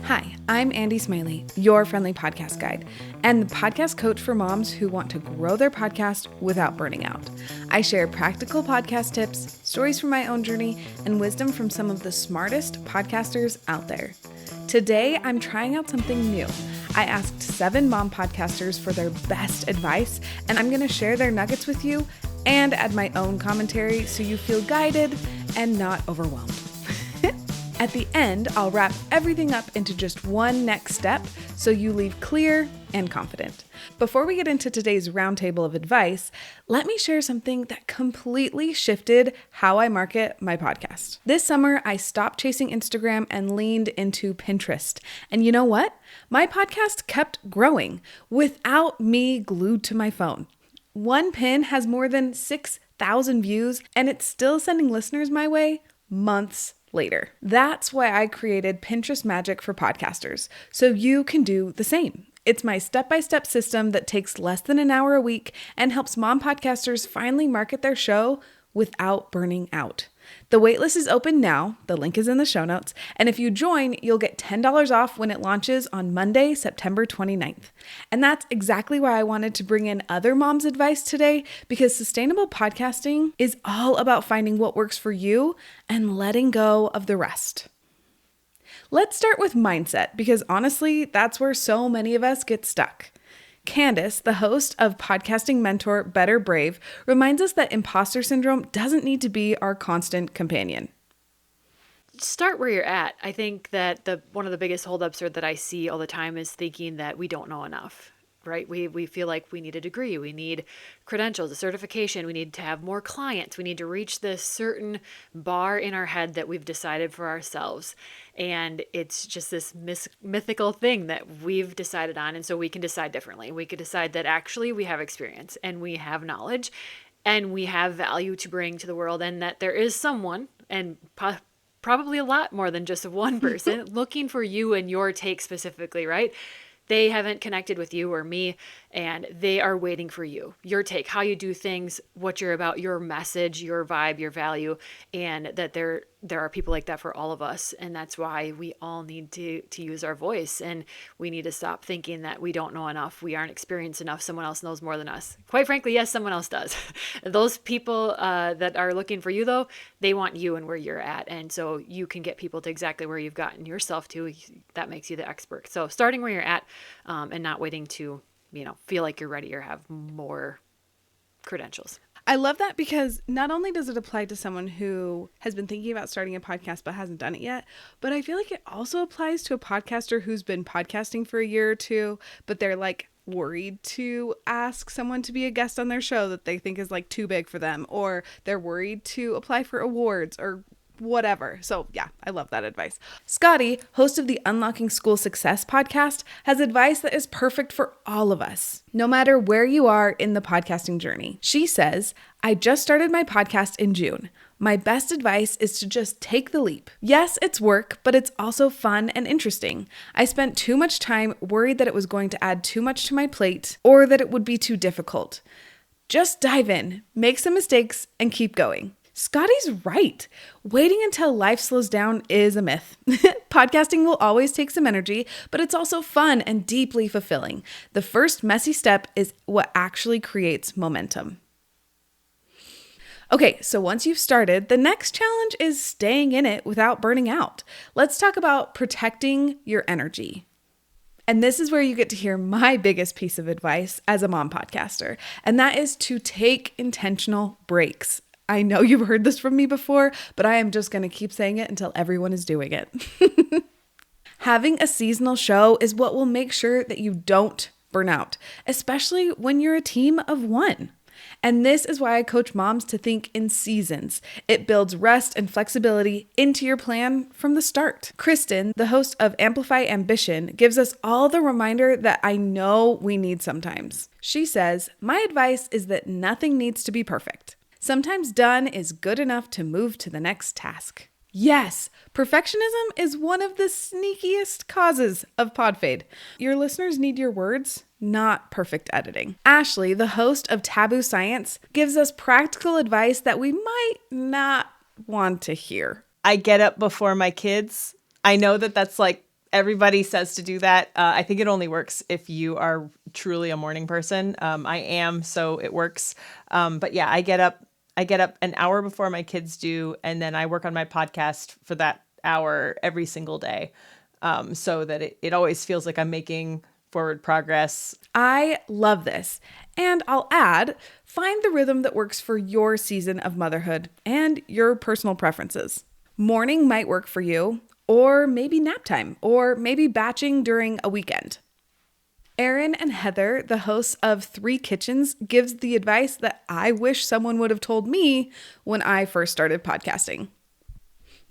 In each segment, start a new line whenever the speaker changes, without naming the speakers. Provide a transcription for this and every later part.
Hi, I'm Andy Smiley, your friendly podcast guide, and the podcast coach for moms who want to grow their podcast without burning out. I share practical podcast tips, stories from my own journey, and wisdom from some of the smartest podcasters out there. Today, I'm trying out something new. I asked 7 mom podcasters for their best advice, and I'm going to share their nuggets with you and add my own commentary so you feel guided and not overwhelmed. At the end, I'll wrap everything up into just one next step so you leave clear and confident. Before we get into today's roundtable of advice, let me share something that completely shifted how I market my podcast. This summer, I stopped chasing Instagram and leaned into Pinterest. And you know what? My podcast kept growing without me glued to my phone. One pin has more than 6,000 views, and it's still sending listeners my way months later. That's why I created Pinterest Magic for podcasters, so you can do the same. It's my step-by-step system that takes less than an hour a week and helps mom podcasters finally market their show without burning out. The waitlist is open now. The link is in the show notes. And if you join, you'll get $10 off when it launches on Monday, September 29th. And that's exactly why I wanted to bring in other moms' advice today, because sustainable podcasting is all about finding what works for you and letting go of the rest. Let's start with mindset, because honestly, that's where so many of us get stuck. Candace, the host of podcasting mentor Better Brave, reminds us that imposter syndrome doesn't need to be our constant companion.
Start where you're at. I think that one of the biggest holdups that I see all the time is thinking that we don't know enough, right? We feel like we need a degree, we need credentials, a certification, we need to have more clients, we need to reach this certain bar in our head that we've decided for ourselves. And it's just this mythical thing that we've decided on. And so we can decide differently. We could decide that actually we have experience and we have knowledge and we have value to bring to the world, and that there is someone, and probably a lot more than just one person, looking for you and your take specifically, right? They haven't connected with you or me, and they are waiting for you, your take, how you do things, what you're about, your message, your vibe, your value, and that there are people like that for all of us. And that's why we all need to use our voice, and we need to stop thinking that we don't know enough, we aren't experienced enough, someone else knows more than us. Quite frankly, yes, someone else does. Those people that are looking for you, though, they want you and where you're at. And so you can get people to exactly where you've gotten yourself to. That makes you the expert. So starting where you're at, and not waiting to, feel like you're ready or have more credentials.
I love that, because not only does it apply to someone who has been thinking about starting a podcast but hasn't done it yet, but I feel like it also applies to a podcaster who's been podcasting for a year or two, but they're like worried to ask someone to be a guest on their show that they think is like too big for them, or they're worried to apply for awards or whatever. So yeah, I love that advice. Scotti, host of the Unlocking School Success podcast, has advice that is perfect for all of us, no matter where you are in the podcasting journey. She says, I just started my podcast in June. My best advice is to just take the leap. Yes, it's work, but it's also fun and interesting. I spent too much time worried that it was going to add too much to my plate or that it would be too difficult. Just dive in, make some mistakes, and keep going. Scotty's right. Waiting until life slows down is a myth. Podcasting will always take some energy, but it's also fun and deeply fulfilling. The first messy step is what actually creates momentum. Okay, so once you've started, the next challenge is staying in it without burning out. Let's talk about protecting your energy. And this is where you get to hear my biggest piece of advice as a mom podcaster, and that is to take intentional breaks. I know you've heard this from me before, but I am just going to keep saying it until everyone is doing it. Having a seasonal show is what will make sure that you don't burn out, especially when you're a team of one. And this is why I coach moms to think in seasons. It builds rest and flexibility into your plan from the start. Kristen, the host of Amplify Ambition, gives us all the reminder that I know we need sometimes. She says, my advice is that nothing needs to be perfect. Sometimes done is good enough to move to the next task. Yes, perfectionism is one of the sneakiest causes of pod fade. Your listeners need your words, not perfect editing. Ashley, the host of Taboo Science, gives us practical advice that we might not want to hear.
I get up before my kids. I know that that's like everybody says to do that. I think it only works if you are truly a morning person. I am, so it works. But yeah, I get up an hour before my kids do, and then I work on my podcast for that hour every single day. So that it always feels like I'm making forward progress.
I love this. And I'll add, find the rhythm that works for your season of motherhood and your personal preferences. Morning might work for you, or maybe nap time, or maybe batching during a weekend. Erin and Heather, the hosts of Three Kitchens, gives the advice that I wish someone would have told me when I first started podcasting.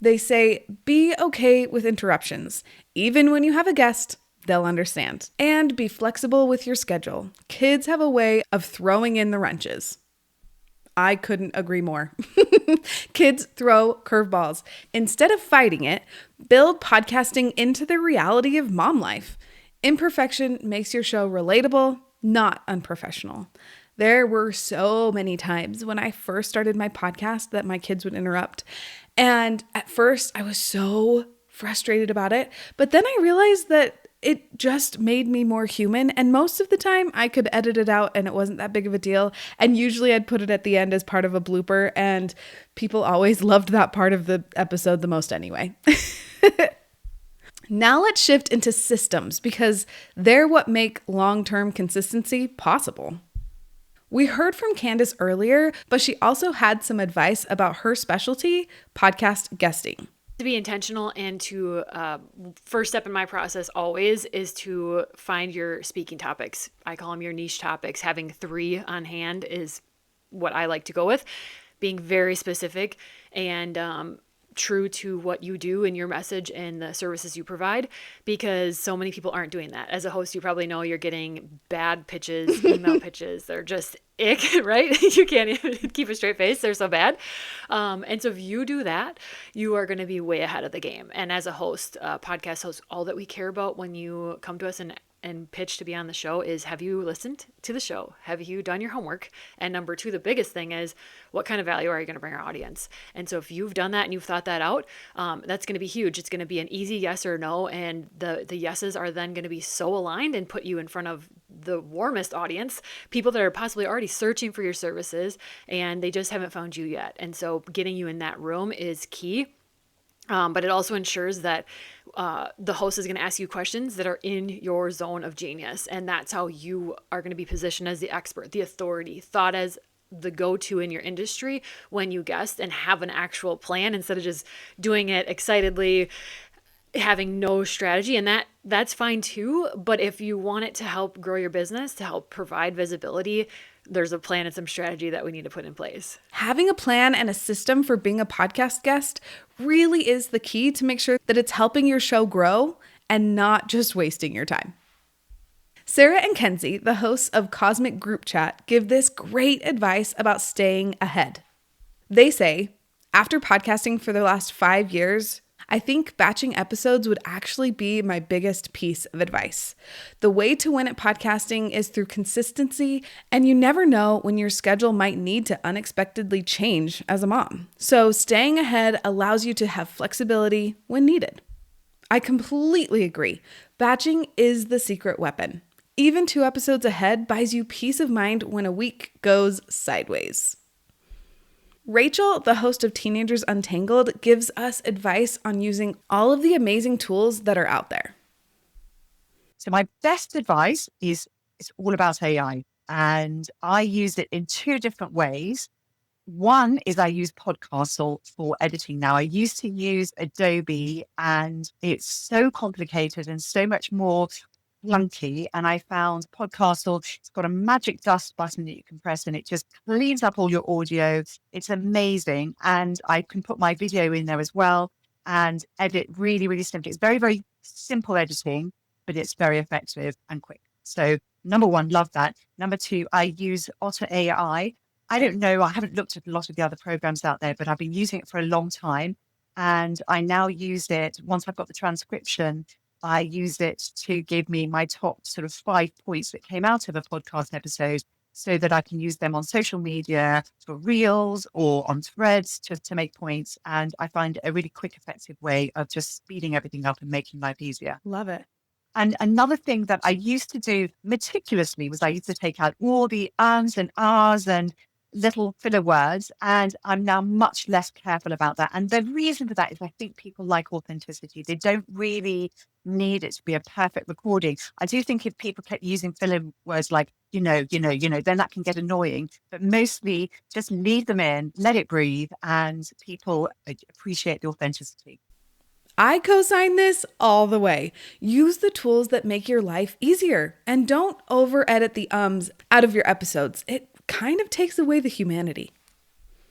They say, be okay with interruptions. Even when you have a guest, they'll understand. And be flexible with your schedule. Kids have a way of throwing in the wrenches. I couldn't agree more. Kids throw curveballs. Instead of fighting it, build podcasting into the reality of mom life. Imperfection makes your show relatable, not unprofessional. There were so many times when I first started my podcast that my kids would interrupt. And at first I was so frustrated about it, but then I realized that it just made me more human. And most of the time I could edit it out and it wasn't that big of a deal. And usually I'd put it at the end as part of a blooper, and people always loved that part of the episode the most anyway. Now let's shift into systems, because they're what make long-term consistency possible. We heard from Candace earlier, but she also had some advice about her specialty, podcast guesting.
To be intentional and to first step in my process always is to find your speaking topics. I call them your niche topics. Having 3 on hand is what I like to go with. Being very specific and true to what you do in your message and the services you provide, because so many people aren't doing that. As a host, you probably know you're getting bad pitches, email pitches. They're just ick, right? You can't even keep a straight face. They're so bad. And so if you do that, you are going to be way ahead of the game. And as a host, podcast host, all that we care about when you come to us and pitch to be on the show is, have you listened to the show? Have you done your homework? And number 2, the biggest thing is, what kind of value are you going to bring our audience? And so if you've done that and you've thought that out, that's going to be huge. It's going to be an easy yes or no. And the yeses are then going to be so aligned and put you in front of the warmest audience, people that are possibly already searching for your services and they just haven't found you yet. And so getting you in that room is key. But it also ensures that the host is going to ask you questions that are in your zone of genius. And that's how you are going to be positioned as the expert, the authority, thought as the go-to in your industry when you guest, and have an actual plan instead of just doing it excitedly, having no strategy. And that's fine too. But if you want it to help grow your business, to help provide visibility, there's a plan and some strategy that we need to put in place.
Having a plan and a system for being a podcast guest really is the key to make sure that it's helping your show grow and not just wasting your time. Sarah and Kenzie, the hosts of Cosmic Group Chat, give this great advice about staying ahead. They say, after podcasting for the last 5 years, I think batching episodes would actually be my biggest piece of advice. The way to win at podcasting is through consistency, and you never know when your schedule might need to unexpectedly change as a mom. So staying ahead allows you to have flexibility when needed. I completely agree. Batching is the secret weapon. Even 2 episodes ahead buys you peace of mind when a week goes sideways. Rachel, the host of Teenagers Untangled, gives us advice on using all of the amazing tools that are out there.
So my best advice is it's all about AI, and I use it in 2 different ways. One is I use Podcastle for editing now. I used to use Adobe, and it's so complicated and so much more clunky. And I found Podcastle, it's got a magic dust button that you can press and it just cleans up all your audio. It's amazing. And I can put my video in there as well and edit really, really simply. It's very, very simple editing, but it's very effective and quick. So number 1, love that. Number 2, I use Otter AI. I don't know, I haven't looked at a lot of the other programs out there, but I've been using it for a long time. And I now use it, once I've got the transcription, I use it to give me my top sort of 5 points that came out of a podcast episode. so that I can use them on social media for reels or on threads to make points. And I find a really quick, effective way of just speeding everything up and making life easier.
Love it.
And another thing that I used to do meticulously was I used to take out all the ums and ahs and little filler words. And I'm now much less careful about that. And the reason for that is I think people like authenticity. They don't really need it to be a perfect recording. I do think if people kept using filler words like, then that can get annoying. But mostly just leave them in, let it breathe, and people appreciate the authenticity.
I co-sign this all the way. Use the tools that make your life easier and don't over edit the ums out of your episodes. It kind of takes away the humanity.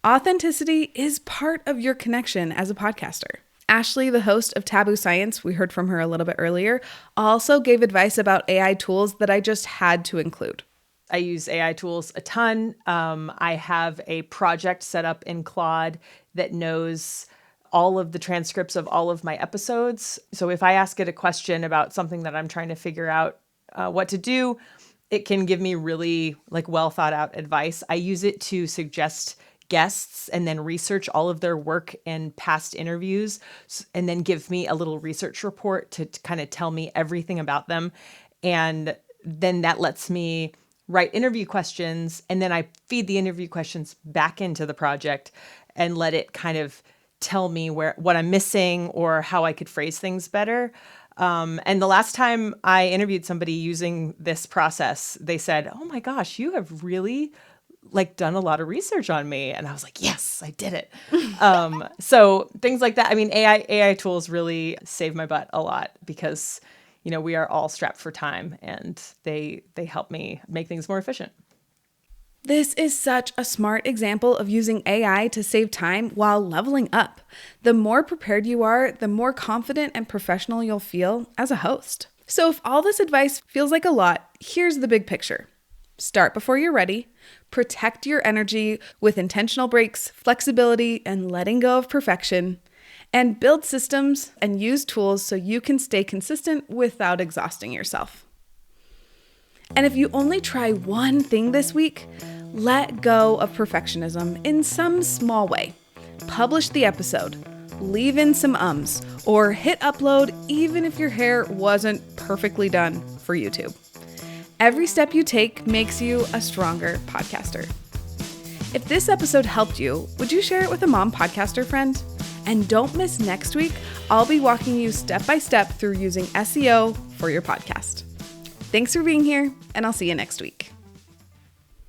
Authenticity is part of your connection as a podcaster. Ashley, the host of Taboo Science, we heard from her a little bit earlier, also gave advice about AI tools that I just had to include.
I use AI tools a ton. I have a project set up in Claude that knows all of the transcripts of all of my episodes. So if I ask it a question about something that I'm trying to figure out what to do, it can give me really well thought out advice. I use it to suggest guests and then research all of their work and past interviews, and then give me a little research report to kind of tell me everything about them. And then that lets me write interview questions, and then I feed the interview questions back into the project and let it kind of tell me what I'm missing or how I could phrase things better. And the last time I interviewed somebody using this process, they said, "Oh my gosh, you have really done a lot of research on me." And I was like, yes, I did it. So things like that. I mean, AI tools really save my butt a lot because, we are all strapped for time, and they help me make things more efficient.
This is such a smart example of using AI to save time while leveling up. The more prepared you are, the more confident and professional you'll feel as a host. So if all this advice feels like a lot, here's the big picture. Start before you're ready. Protect your energy with intentional breaks, flexibility, and letting go of perfection. And build systems and use tools so you can stay consistent without exhausting yourself. And if you only try one thing this week, let go of perfectionism in some small way. Publish the episode, leave in some ums, or hit upload even if your hair wasn't perfectly done for YouTube. Every step you take makes you a stronger podcaster. If this episode helped you, would you share it with a mom podcaster friend? And don't miss next week. I'll be walking you step by step through using SEO for your podcast. Thanks for being here, and I'll see you next week.